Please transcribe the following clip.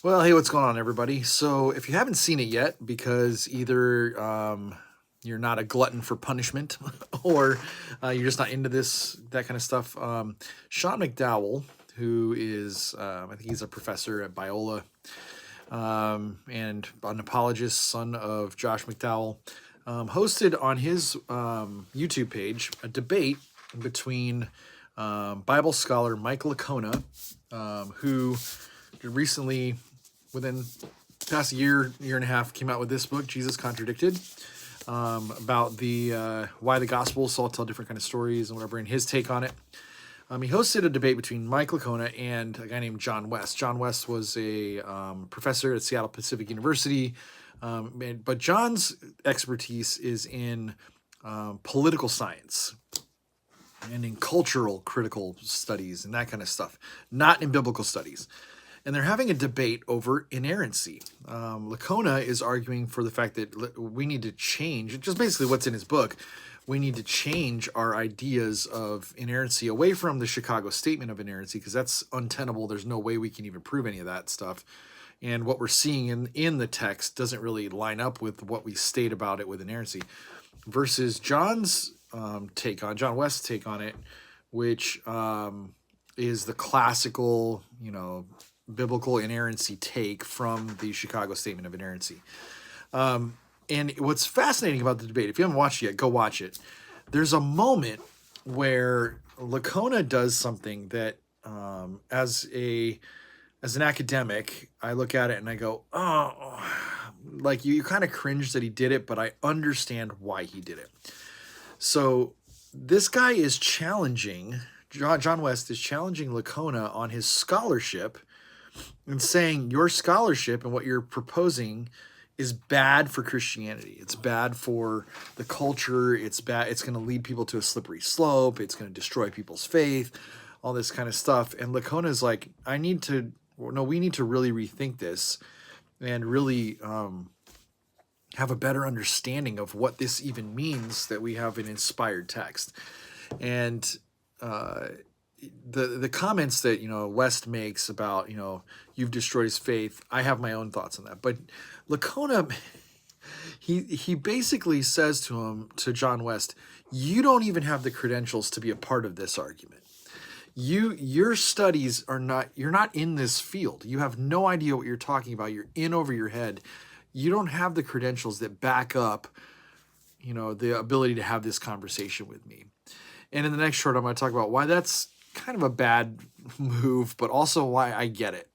Well, hey, what's going on, everybody? So, if you haven't seen it yet, because either you're not a glutton for punishment, or you're just not into that kind of stuff, Sean McDowell, who is, I think he's a professor at Biola, and an apologist, son of Josh McDowell, hosted on his YouTube page a debate between Bible scholar Mike Licona, who recently, within the past year and a half, came out with this book, Jesus Contradicted, about the why the Gospels all tell different kind of stories and whatever, and his take on it. He hosted a debate between Mike Licona and a guy named John West. John West was a professor at Seattle Pacific University, but John's expertise is in political science and in cultural critical studies and that kind of stuff, not in biblical studies. And they're having a debate over inerrancy. Licona is arguing for the fact that we need to change, just basically what's in his book, we need to change our ideas of inerrancy away from the Chicago Statement of Inerrancy, because that's untenable. There's no way we can even prove any of that stuff. And what we're seeing in the text doesn't really line up with what we state about it with inerrancy, versus John's John West's take on it, which is the classical, biblical inerrancy take from the Chicago Statement of Inerrancy. And what's fascinating about the debate, if you haven't watched it yet, go watch it. There's a moment where Licona does something that, as an academic, I look at it and I go, oh, like you kind of cringe that he did it, but I understand why he did it. So this guy is challenging, John West is challenging Licona on his scholarship and saying your scholarship and what you're proposing is bad for Christianity. It's bad for the culture. It's bad. It's going to lead people to a slippery slope. It's going to destroy people's faith, all this kind of stuff. And Licona is like, we need to really rethink this and really have a better understanding of what this even means, that we have an inspired text. And the comments that West makes about you've destroyed his faith, I have my own thoughts on that. But Licona, he basically says to John West, you don't even have the credentials to be a part of this argument. Your studies you're not in this field. You have no idea what you're talking about. You're in over your head. You don't have the credentials that back up the ability to have this conversation with me. And in the next short, I'm going to talk about why that's kind of a bad move, but also why I get it.